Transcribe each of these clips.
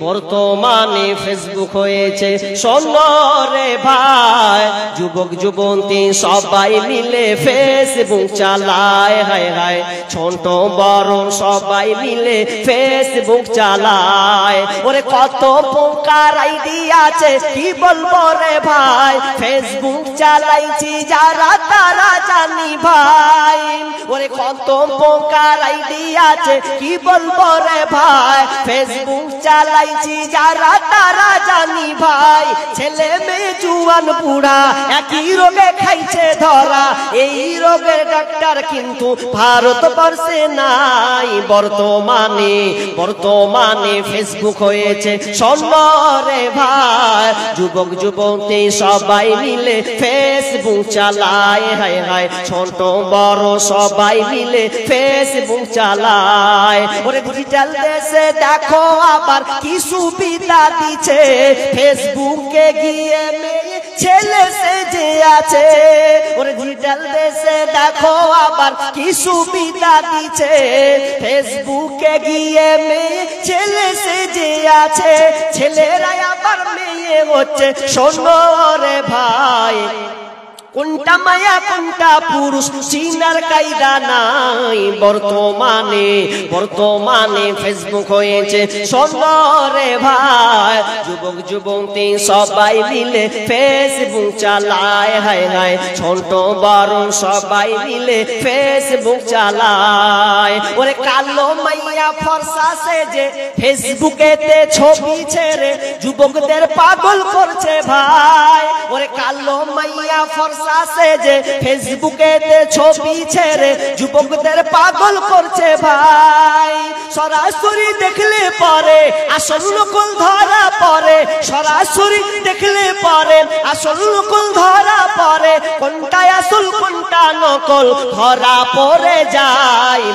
বর্তমানে ফেসবুক হয়েছে সোনারে ভাই, যুবক যুবতী সবাই মিলে ফেসবুক চালায়, হায় হায় ছোট বড় সবাই মিলে ফেসবুক চালায়। ওরে কত প্রকার আইডি আছে কি বলবো রে ভাই, ফেসবুক চালাইছি যারা তারা জানি ভাই। ওরে কত প্রকার আইডি আছে কি বলবো রে ভাই, ফেসবুক চালাইছি যারা তারা জানি ভাই। ছেলে মেয়ে জুয়ান বুড়া একই রোগে খাইছে ধরা, এই রোগের ডাক্তার কিন্তু ভারতবর্ষে নাই। বর্তমানে ফেসবুক হয়েছে সোনারে ভাই, যুবক যুবতী সবাই মিলে ফেসবুক চালায়, হায় হায় ছোট বড় সবাই মিলে ফেসবুক চালায়। ওরে ডিজিটাল দেশে দেখো আবার কি সুবিধা দিচ্ছে, ফেসবুকে গিয়ে মেয়ে ছেলে সেজে আছে। ওরে ডিজিটাল দেশে দেখো আবার কি সুবিধা দিচ্ছে, ফেসবুকে গিয়ে মেয়ে ছেলে সেজে আছে। ছেলেরাই আবার মেয়ে হচ্ছে সোনারে ভাই, কোনটা মায়া কোনটা পুরুষ চিনার কায়দা নাই। বর্তমানে ফেসবুক হয়েছে সোনারে ভাই, যুবক যুবতী সবাই মিলে ফেসবুক চালায়, হায় হায় ছোট বড় সবাই মিলে ফেসবুক চালায়। ওরে কালো মাইয়া ফর্সা সেজে ফেসবুকেতে ছবি ছেড়ে যুবকদের পাগল করছে ভাই। ওরে কালো মাইয়া ফর্সা সেজে ফেসবুকেতে ছবি ছেড়ে যুবকদের পাগল করছে ভাই। সরাসরি দেখলে পরে আসল নকল ধরা পড়ে, সরাসরি দেখলে পরে আসল নকল ধরা পড়ে, কোনটা আসল কোনটা নকল ধরা পড়ে যায়।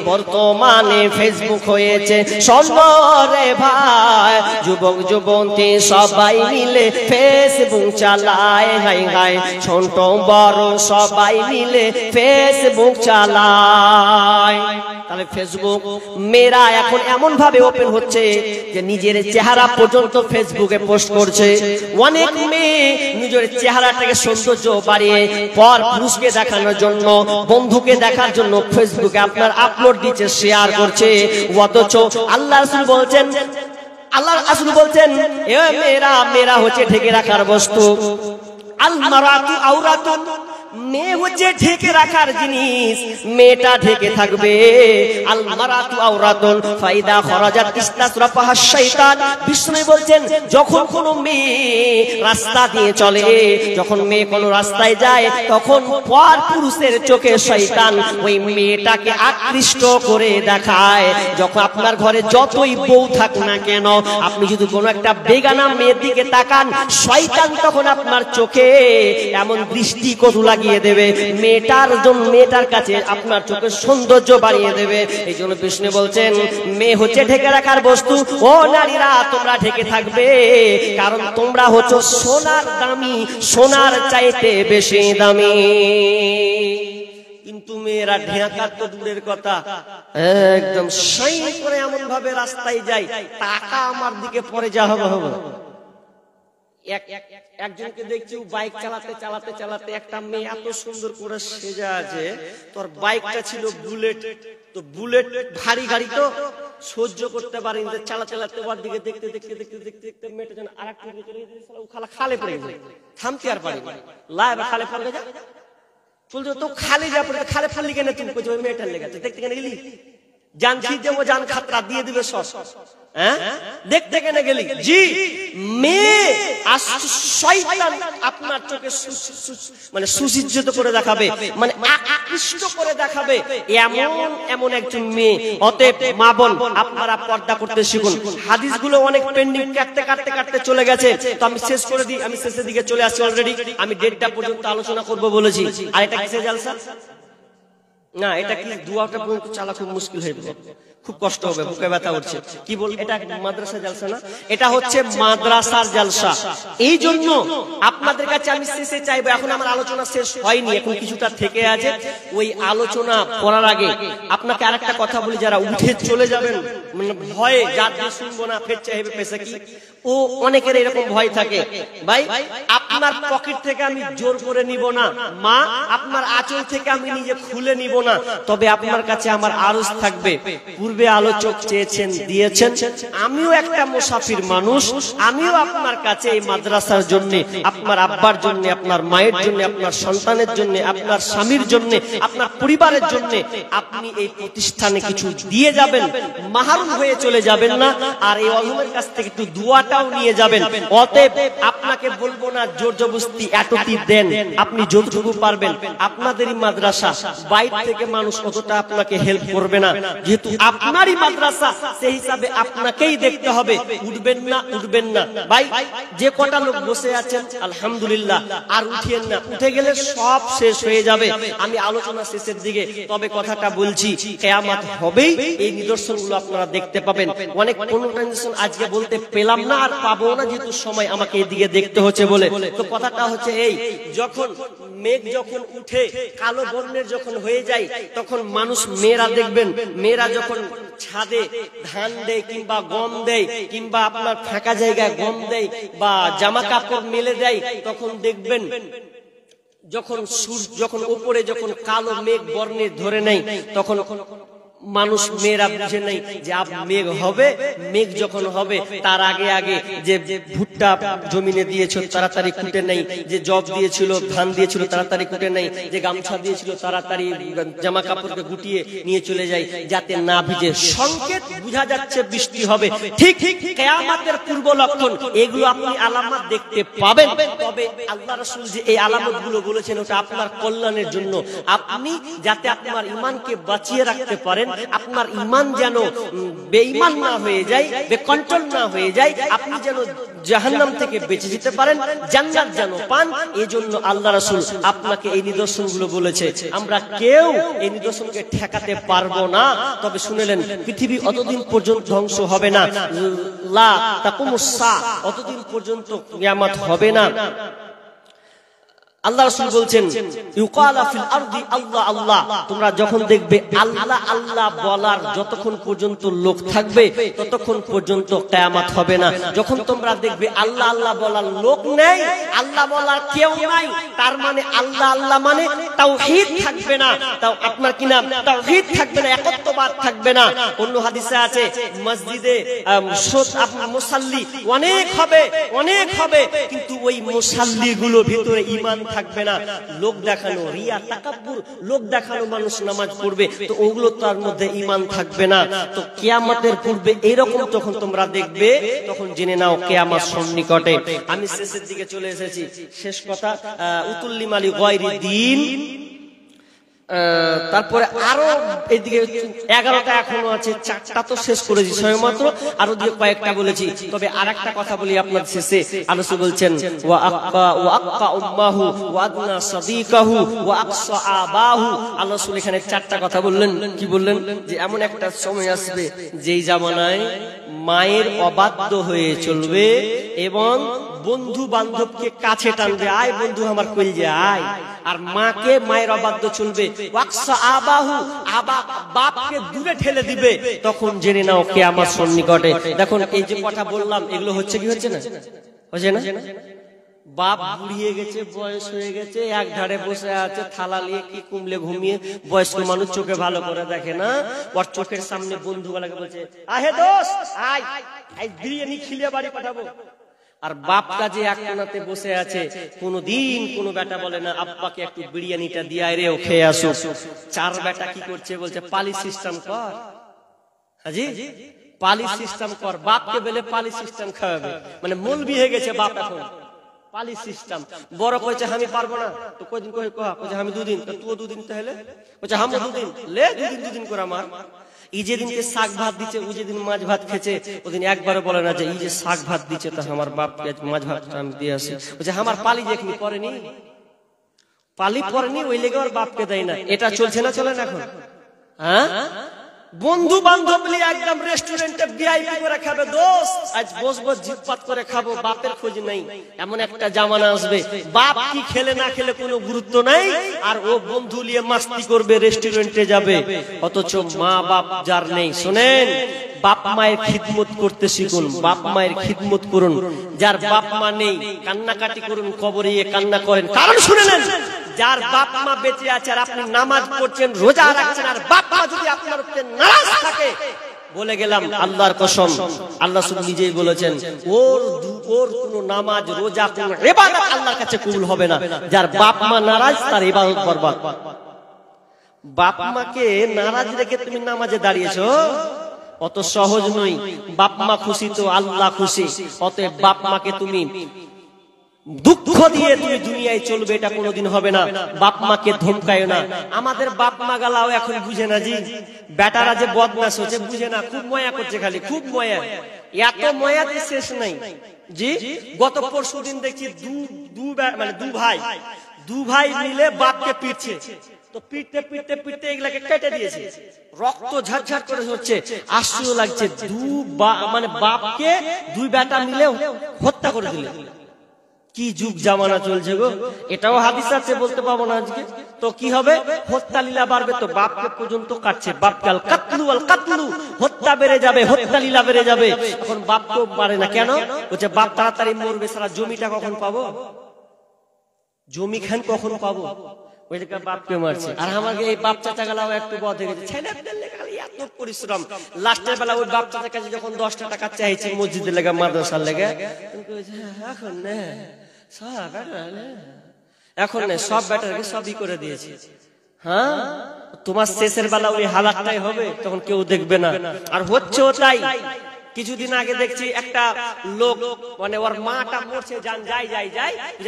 বর্তমানে ফেসবুক হয়েছে সোনারে ভাই, যুবক যুবতী সবাই মিলে ফেসবুক চালায়, হায় হায় ছোট বড় সবাই মিলে ফেসবুক চালায়। তাহলে ফেসবুক মেয়েরা এখন এমন ভাবে ওপেন হচ্ছে যে নিজের চেহারা পর্যন্ত ফেসবুকে পোস্ট করছে। অনেক মেয়ে নিজের চেহারাটাকে সৌন্দর্য বাড়িয়ে পর পুরুষকে দেখানোর জন্য, বন্ধুকে দেখার জন্য ফেসবুকে আপনার আপলোড দিচ্ছে, শেয়ার করছে। অথচ আল্লাহ রাসূল বলছেন এ মেয়েরা হচ্ছে ঢেকে রাখার বস্তু। আল মারাতু আওরাতুন, মেয়ে হচ্ছে ঢেকে রাখার জিনিস, মেয়েটা ঢেকে থাকবে। আল মারাতু আওরাতুন ফাইদা খরাজাত ইস্তাসরাফাহা শাইতান, বিষ্ণু বলছেন যখন কোনো মেয়ে রাস্তা দিয়ে চলে, যখন মেয়ে কোনো রাস্তায় যায়, তখন পর পুরুষের চোখে শয়তান ওই মেয়েটাকে আকৃষ্ট করে দেখায়। যখন আপনার ঘরে যতই বউ থাক না কেন, আপনি যদি কোনো একটা বেগানা মেয়ের দিকে তাকান, শয়তান তখন আপনার চোখে এমন দৃষ্টি কটু লাগিয়ে দেবে, মেয়েটার কাছে আপনার চোখের সৌন্দর্য বাড়িয়ে দেবে। এই জন্য বিষ্ণু বলছেন মেয়ে হচ্ছে ঢেকে রাখার বস্তু। ও নারীরা তোমরা ঢেকে থাকবে, কারণ তোমরা হচ্ছে সোনার দামি, সোনার চাইতে বেশি দামি। কিন্তু মেয়েরা ঢাকা তো দূরের কথা, একদম সাই করে এমন ভাবে রাস্তায় যায়, টাকা আমার দিকে পরে যা হবে হবে। একজনকে দেখছি বাইক চালাতে একটা মেয়ে এত সুন্দর করে সেজে আছে, তোর বাইকটা ছিল বুলেট, তো বুলেট ভারী গাড়ি তো সহ্য করতে পারেনি, চালাতে ওর দিকে দেখতে মেয়েটা যেন আরেকটা খালে পড়ে গেছে, থামতে আর পারি খালে পড়ে যা বলছো তো খালে যা পড়ে, খালে ফেললি কেন তুমি? কোথাও ওই মেয়েটার লেগেছে, দেখতে কেন গেলি? জানছি যে ও জান খাতরা দিয়ে দিবে সস, দেখতে কেন গেলি? জি, মেয়ে শয়তান আপনার চোখে মানে সুসজ্জিত করে দেখাবে, মানে আকৃষ্ট করে দেখাবে এমন একজন মেয়ে। অতএব মা বোন আপনারা পর্দা করতে শিখুন। হাদিসগুলো অনেক পেন্ডিং কাটতে চলে গেছে, তো আমি শেষ করে দিই, আমি শেষের দিকে চলে আসছি অলরেডি। আমি 1:30 পর্যন্ত আলোচনা করব বলেছি। আর এটা কিসের জালসা না, এটা কি দুয়াটা পর্যন্ত চালা খুব মুশকিল হয়ে যাবে, খুব কষ্ট হবে, বুকে ব্যথা উঠছে। কি বল, এটা মাদ্রাসা জালসা না, এটা হচ্ছে মাদ্রাসার জালসা। এই জন্য আপনাদের কাছে আমি শেষে চাইবো, এখন আমার আলোচনা শেষ হয়নি, এখন কিছুটা থেকে আছে, ওই আলোচনা করার আগে আপনাকে আরেকটা কথা বলি, যারা উঠে চলে যাবেন মানে ভয়ে, যার শুনবো না ফের চাইবে পেশা কি, ও অনেকের এরকম ভয় থাকে। ভাই, আপনার পকেট থেকে আমি জোর করে নিব না, মা আপনার আঁচল থেকে আমি নিজে খুলে নিব না, তবে আপনার কাছে আমার আরজ থাকবে, পূর্বে আলোচক চেয়েছেন দিয়েছেন, আমিও একটা মুসাফির মানুষ, আমিও আপনার কাছে এই মাদ্রাসার জন্য, আপনার আব্বার জন্য, আপনার মায়ের জন্য, আপনার সন্তানের জন্য, আপনার স্বামীর জন্য, আপনার পরিবারের জন্য আপনি এই প্রতিষ্ঠানে কিছু দিয়ে যাবেন, মাহরুম হয়ে চলে যাবেন না। আর এই আলেমের কাছ থেকে একটু দোয়াটাও নিয়ে যাবেন। অতএব আপনাকে বলবো না জোর জবরদস্তি এতটি দেন, আপনি যতটুকু পারবেন। আপনাদেরই মাদ্রাসা, বাইরে থেকে মানুষ অতটা আপনাকে হেল্প করবে না, যেহেতু আপনারই মাদ্রাসা, সেই হিসাবে আপনাকেই দেখতে হবে। উঠবেন না, উঠবেন না ভাই, যে কটা লোক বসে আছেন আলহামদুলিল্লাহ, আর উঠিয়েন না, উঠে গেলে সব শেষ হয়ে যাবে। আমি আলোচনা শেষের দিকে তবে কথাটা বলছি, কিয়ামত হবেই, এই নিদর্শনগুলো আপনারা দেখতে পাবেন। অনেক কনফারেন্সেশন আজকে বলতে পেলাম না, আর পাবো না, যেহেতু সময় আমাকে এদিকে দেখতে হচ্ছে বলে। তো কথাটা হচ্ছে এই, যখন মেঘ যখন উঠে কালো বর্ণের যখন হয়ে যায়, তখন মানুষ, মেয়েরা দেখবেন, মেয়েরা যখন ছাদে ধান দেয় কিংবা গম দেয়, কিংবা আপনার ফাঁকা জায়গায় গম দেয় বা জামা কাপড় মেলে দেয়, তখন দেখবেন যখন সূর্য যখন উপরে যখন কালো মেঘ বর্ণের ধরে নেয়, তখন মানুষ, মেয়েরা বুঝে নেই যে মেঘ হবে। মেঘ যখন হবে তার আগে আগে যে ভুট্টা জমিনে দিয়েছিল তাড়াতাড়ি কুটে নেই, যে জব দিয়েছিল, ধান দিয়েছিল তাড়াতাড়ি কুটে নেই, যে গামছা দিয়েছিল তাড়াতাড়ি জামা কাপড়কে গুটিয়ে নিয়ে চলে যায় যাতে না ভিজে। সংকেত বোঝা যাচ্ছে বৃষ্টি হবে, ঠিক কিয়ামতের পূর্ব লক্ষণ, এগুলো আপনি আলামত দেখতে পাবেন। তবে আল্লাহ রাসূল যে এই আলামতগুলো বলেছেন, ওটা আপনার কল্যাণের জন্য, আপনি যাতে আপনার ঈমানকে বাঁচিয়ে রাখতে পারেন, আপনার ঈমান যেন বেঈমান না হয়ে যায়, বেকন্ট্রোল না হয়ে যায়, আপনি যেন জাহান্নাম থেকে বেঁচে যেতে পারেন, জান্নাত যেন পান, এজন্য আল্লাহ রাসূল আপনাকে এই নিদর্শনগুলো বলেছে। আমরা কেউ এই নিদর্শনকে ঠেকাতে পারবো না। তবে শুনেলেন, পৃথিবী অতদিন পর্যন্ত ধ্বংস হবে না, লা তাকুমুস সা, অতদিন পর্যন্ত কিয়ামত হবে না। আল্লাহ রাসূল বলছেন, ইউকালা ফিল আরদি আল্লাহ আল্লাহ, তোমরা যখন দেখবে আল্লাহ আল্লাহ বলার যতক্ষণ পর্যন্ত লোক থাকবে ততক্ষণ পর্যন্ত কিয়ামত হবে না। যখন তোমরা দেখবে আল্লাহ আল্লাহ বলার লোক নেই, আল্লাহ বলার কেউ নাই, তার মানে আল্লাহ আল্লাহ মানে তাওহীদ থাকবে না, তাও আপনার কি নাম তাওহীদ থাকবে না, একত্ববাদ থাকবে না। অন্য হাদিসে আছে, মসজিদে মুসাল্লি অনেক হবে, কিন্তু ওই মুসাল্লিগুলোর ভিতরে ঈমান থাকবে না। লোক দেখানো, রিয়া, তাকাব্বুর, লোক দেখানো মানুষ নামাজ পড়বে, তো ওগুলো তার মধ্যে ঈমান থাকবে না। তো কিয়ামতের পূর্বে এরকম যখন তোমরা দেখবে, তখন জেনে নাও কিয়ামত সন্নিকটে। আমি শেষের দিকে চলে এসেছি, শেষ কথা, উতুল্লিমালি গায়রি দিন। তারপরে আরো এদিকে 11টা এখনো আছে, 4টা তো শেষ করেছি সবেমাত্র, আরো দিয়ে কয়েকটা বলেছি। তবে আরেকটা কথা বলি আপনার শেষে, আল্লাহ বলছেন, ওয়া আক্কা উম্মাহু ওয়া আদনা সাদিকাহু ওয়া আকসা আবাহু। আল্লাহ এখানে 4টা কথা বললেন। কি বললেন? যে এমন একটা সময় আসবে যেই জামানায় মায়ের অবাধ্য হয়ে চলবে এবং বন্ধু বান্ধবকে কাছে টানবে, আয় বন্ধু আমার কইলে আয়, আর মাকে মায়ের অবাধ্য চলবে, ওয়াকসা আবাহু, বাপকে দূরে ঠেলে দিবে। তখন জেনে নাও কিয়ামত সন্নিকটে। দেখুন এই যে কথা বললাম, এগুলো হচ্ছে কি হচ্ছে না? হচ্ছে না? বাপ বুড়িয়ে গেছে, বয়স হয়ে গেছে, এক ধারে বসে আছে থালা নিয়ে, কি কুমলে ঘুমিয়ে, বয়স্ক মানুষ চোখে ভালো করে দেখে না, ওর চোখের সামনে বন্ধুগুলোকে বলছে, আহে দোস্ত আয়, আই বিরিয়ানি খিলিয়ে বাড়ি পাঠাবো। আর বাপটা যে এক কোণাতে বসে আছে, কোনদিন কোনো বেটা বলে না আব্বাকে একটু বিরিয়ানিটা দিয়ে আয় রে, ও খেয়ে আসো। 4 বেটা কি করছে? বলছে পালি সিস্টেম কর, হাজি পালি সিস্টেম কর। বাপকে বলে পালি সিস্টেম খাওয়াবে, মানে মৌলবি হয়ে গেছে বাপ এখন, পালি সিস্টেম। বড় কইছে আমি পারবো না, তো কয়দিন কইছে আমি 2 দিন, তুইও 2 দিন, তাহলে কইছে আমি 2 দিন, লে 2 দিন করে আমার। এই যেদিনকে শাক ভাত দিচ্ছে, ও যেদিন মাছ ভাত খেছে, ওদিন একবারে বলে না যে এই যে শাক ভাত দিচ্ছে তা আমার বাপকে মাছ ভাত আমি দিয়ে আসি। বলছে আমার পালি যে এখনি পড়েনি, পালি পড়েনি, ওই লেগে ওর বাপকে দেয় না। এটা চলছে না, চলে না এখন? হ্যাঁ, বন্ধু বান্ধব নিয়ে একদম রেস্টুরেন্টে ভিআইপি করে খাবে, দোস্ত আজ বসবো জিতপাত করে খাবো, বাপের খোঁজ নাই। এমন একটা জামানা আসবে বাপ কি খেলে না খেলে কোনো গুরুত্ব নাই, আর ও বন্ধু নিয়ে মাস্তি করবে, রেস্টুরেন্টে যাবে, অথচ মা বাপ যার নেই। শোনেন, বাপ মায়ের খিদমত করতে শিখুন, বাপ মায়ের খিদমত করুন। যার বাপ মা নেই কান্নাকাটি করুন, কবরে গিয়ে কান্না করেন। কারণ শুনে নেন, যার বাপ মা বেঁচে আছে আর আপনি নামাজ পড়ছেন, রোজা রাখছেন, আর বাপ মা যদি আপনার উপরে নারাজ থাকে, বলে গেলাম আল্লাহর কসম, আল্লাহ শুধু নিজেই বলেছেন ওর কোনো নামাজ রোজা কোনো ইবাদত আল্লাহর কাছে কবুল হবে না। যার বাপ মা নারাজ তার ইবাদত বরবাদ। বাপ মাকে নারাজ রেখে তুমি নামাজে দাঁড়িয়েছো, অত সহজ নয়। বাপ মা খুশি তো আল্লাহ খুশি, অতএব বাপ মাকে তুমি দুঃখ দিয়ে তুমি দুনিয়ায় চলবে, এটা কোনোদিন হবে না। বাপ মাকে ধমকায় না। আমাদের বাপ মা গালাও এখন বুঝে না জি, বেটারা যে বদমাশ হচ্ছে বুঝে না, খুব ময়া করছে, খালি খুব ময়া, এত ময়াতে শেষ নাই জি। গত পরশু দিন দেখছি দু ভাই মিলে বাপকে পিটছে, তো পিটতে পিটতে পিটতে এগুলাকে কেটে দিয়েছে, রক্ত ঝরঝর করে হচ্ছে, আশ্চর্য লাগছে। বাপকে দুই বেটা মিলে হত্যা করে দিলে। কি যুগ জামানা চলছে গো, এটাও হাদিস আছে, বলতে পারবো না আজকে। তো কি হবে, হত্যা লীলা বাড়বে, তো বাপকে পর্যন্ত কাটছে। বাপকে আল কাতলু, হত্যা বেড়ে যাবে, হত্যা লীলা বেড়ে যাবে। এখন বাপকেও পারে না, কেন? বলছে বাপ তাড়াতাড়ি মরবে, সারা জমিটা কখন পাবো, জমি খান কখন পাবো, ওই বাপকে মারছে। আর আমাকে এই বাপ চাচা গেলাও একটু বধ হয়ে গেছে, এত পরিশ্রম, লাস্টের বেলা ওই বাপ চাচার কাছে যখন 10টা টাকা চাইছে মসজিদের লেগে, মাদ্রাসার লেগে, এখন সব ব্যাটারকে সবই করে দিয়েছে। হ্যাঁ, তোমার শেষের বেলা ওই হালাতটাই হবে, তখন কেউ দেখবে না। আর হচ্ছেও তাই। কিছুদিন আগে দেখছি একটা লোক, ওর মাটা মরছে, যাই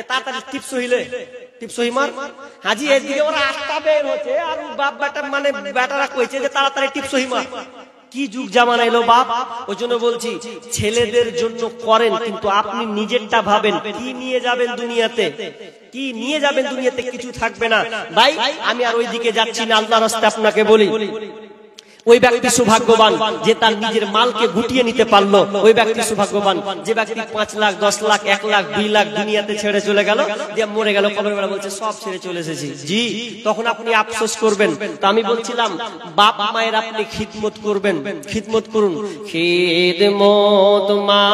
তাড়াতাড়ি টিপস হইলে টিপসই মার হাজি, এদিকে ওরা আস্তা বের হচ্ছে, আর বাপ বেটা বেটারা কইছে যে তাড়াতাড়ি টিপসই মার। কি যুগ জামানা এলো বাপ। ওই জন্য বলছি, ছেলেদের জন্য করেন, কিন্তু আপনি নিজেরটা ভাবেন, কি নিয়ে যাবেন দুনিয়াতে, কি নিয়ে যাবেন দুনিয়াতে, কিছু থাকবে না ভাই। আমি আর ওই দিকে যাচ্ছি না, আল্লাহর রাস্তায় আপনাকে বলি, ওই ব্যক্তি সৌভাগ্যবান যে তার নিজের মালকে গুটিয়ে নিতে পারলো, ওই ব্যক্তি সৌভাগ্যবান। যে ব্যক্তি 5 লাখ 10 লাখ 1 লাখ 2 লাখ দুনিয়াতে ছেড়ে চলে গেল, যে মরে গেল, কবরের বেলা বলছে সব ছেড়ে চলে এসেছি জি, তখন আপনি আফসোস করবেন। তো আমি বলছিলাম, বাপ মায়ের আপনি খিদমত করবেন, খিদমত করুন। খিদমত মা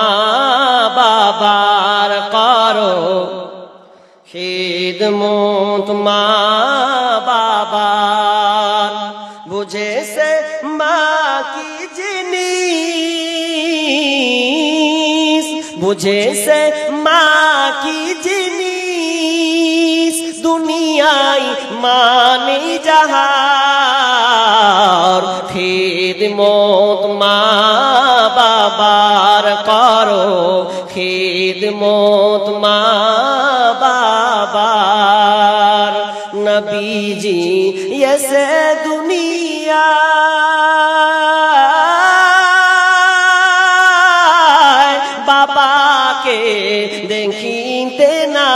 বাবার করো, খিদমত মা বাবার, বুঝে সে মা কি জিনিস, বুঝে সে মা কি জিনিস, দুনিয়ায় মানে যাহার, খিদমত মা বাবার করো, খিদমত মা বাবার। নবীজি এসে দুনিয়া বাবাকে দেখিতে না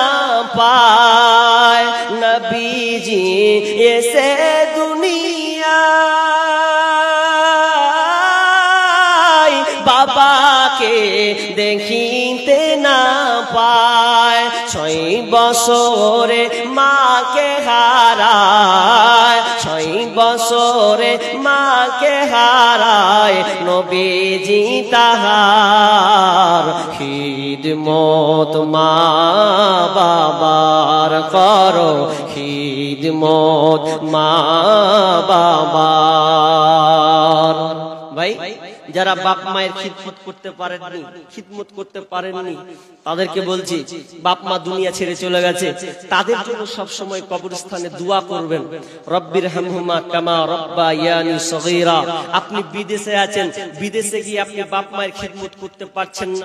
পায়, নবীজি এসে দুনিয়া বাবাকে দেখিতে না পায়। 6 বছরে মাকে হারায়, 6 বছরে মাকে হারায়, নবীজি তাহার খিদমত মা বাবার করো, খিদমত মা বাবার। ভাই, যারা বাপ মায়ের খিদমত করতে পারেননি, খিদমত করতে পারেননি, তাদেরকে বলছি, বাপ মা দুনিয়া ছেড়ে চলে গেছে, তাদের জন্য সব সময় কবরস্থানে দোয়া করবেন, রব্বির হামহুমা কামা রব্বায়ানি সগীরা। আপনি বিদেশে আছেন, বিদেশে গিয়ে আপনি বাপ মায়ের খিদমত করতে পারছেন না,